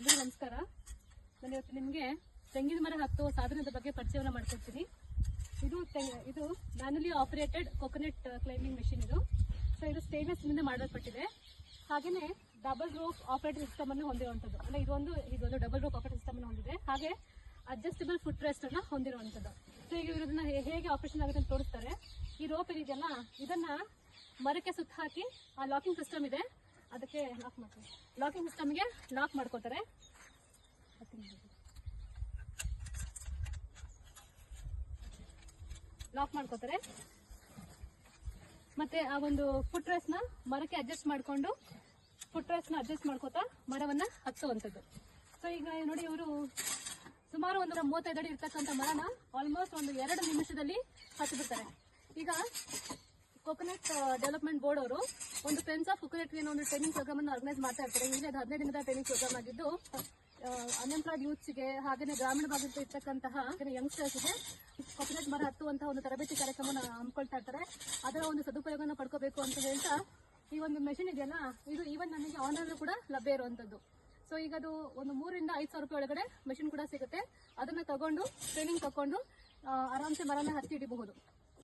ಎಲ್ರಿಗೂ ನಮಸ್ಕಾರ. ನಾನು ಇವತ್ತು ನಿಮಗೆ ತೆಂಗಿನ ಮರ ಹತ್ತುವ ಸಾಧನದ ಬಗ್ಗೆ ಪರಿಚಯವನ್ನು ಮಾಡ್ಕೊಡ್ತೀನಿ. ಇದು manually operated coconut climbing machine. ಇದು ಸ್ಟೇನ್ಲೆಸ್ ನಿಂದ ಮಾಡಲ್ಪಟ್ಟಿದೆ. ಹಾಗೇನೆ ಡಬಲ್ ರೋಪ್ ಆಪರೇಟಿಂಗ್ ಸಿಸ್ಟಮ್ ಅನ್ನು ಹೊಂದಿರುವಂತದ್ದು. ಅಂದ್ರೆ ಇದೊಂದು ಡಬಲ್ ರೋಪ್ ಆಪರೇಟಿಂಗ್ ಸಿಸ್ಟಮ್ ಅನ್ನು ಹೊಂದಿದೆ. ಹಾಗೆ ಅಡ್ಜಸ್ಟಬಲ್ ಫುಟ್ ರೆಸ್ಟ್ ಅನ್ನ ಹೊಂದಿರುವಂತದ್ದು. ಸೊ ಈಗ ಇದನ್ನ ಹೇಗೆ ಆಪರೇಷನ್ ಆಗುತ್ತೆ ಅಂತ ತೋರಿಸ್ತಾರೆ. ಈ ರೋಪ್ ಏನಿದೆಯಲ್ಲ, ಇದನ್ನ ಮರಕ್ಕೆ ಸುತ್ತ ಹಾಕಿ ಆ ಲಾಕಿಂಗ್ ಸಿಸ್ಟಮ್ ಇದೆ, ಅದಕ್ಕೆ ಲಾಕ್ ಮಾಡ್ತಾರೆ. ಲಾಕಿಂಗ್ ಸಿಸ್ಟಮ್ಗೆ ಲಾಕ್ ಮಾಡ್ಕೋತಾರೆ. ಮತ್ತೆ ಆ ಒಂದು ಫುಟ್ ರೆಸ್ಟ್ ನ ಮರಕ್ಕೆ ಅಡ್ಜಸ್ಟ್ ಮಾಡ್ಕೋತಾ ಮರವನ್ನ ಹತ್ತುವಂಥದ್ದು. ಸೊ ಈಗ ನೋಡಿ, ಇವರು ಸುಮಾರು ಒಂದು 35 ಅಡಿ ಇರ್ತಕ್ಕಂಥ ಮರನ ಆಲ್ಮೋಸ್ಟ್ ಒಂದು 2 ನಿಮಿಷದಲ್ಲಿ ಹತ್ತು ಬಿಡ್ತಾರೆ. ಈಗ ಕೊಕೊನಟ್ ಡೆವಲಪ್ಮೆಂಟ್ ಬೋರ್ಡ್ ಅವರು ಒಂದು ಫ್ರೆಂಡ್ಸ್ ಆಫ್ ಕೊಕೊನಟ್ ಒಂದು ಟ್ರೈನಿಂಗ್ ಪ್ರೋಗ್ರಾಮ್ ಅನ್ನು ಆರ್ಗನೈಸ್ ಮಾಡ್ತಾ ಇರ್ತಾರೆ. ಈಗ ಅದು 15 ದಿನದ ಟ್ರೈನಿಂಗ್ ಪ್ರೋಗ್ರಾಮ್ ಆಗಿದ್ದು, ಅನ್ಎಂಪ್ಲಾಯ್ಡ್ ಯೂತ್ಸ್ಗೆ ಹಾಗೆ ಗ್ರಾಮೀಣ ಭಾಗದಲ್ಲಿ ಇರ್ತಕ್ಕಂತಹ ಯಂಗ್ಸ್ಟರ್ಸ್ಗೆ ಕೊಕೊನಟ್ ಮರ ಹತ್ತುವಂತಹ ಒಂದು ತರಬೇತಿ ಕಾರ್ಯಕ್ರಮನ ಹಮ್ಮಿಕೊಳ್ತಾ ಇರ್ತಾರೆ. ಅದರ ಒಂದು ಸದುಪಯೋಗನ ಪಡ್ಕೋಬೇಕು ಅಂತ ಹೇಳ್ತಾ ಈ ಒಂದು ಮೆಷಿನ್ ಇದೆಯಲ್ಲ, ಇದು ಈವನ್ ನನಗೆ ಆನ್ಲೈನ್ ಕೂಡ ಲಭ್ಯ ಇರುವಂತದ್ದು. ಸೊ ಈಗ ಅದು ಒಂದು 3,000 ರಿಂದ 5,000 ರೂಪಾಯಿ ಒಳಗಡೆ ಮೆಷಿನ್ ಕೂಡ ಸಿಗುತ್ತೆ. ಅದನ್ನ ಟ್ರೈನಿಂಗ್ ತಗೊಂಡು ಆರಾಮ್ಸೆ ಮರನ ಹತ್ತಿ ಹಿಡಿಬಹುದು.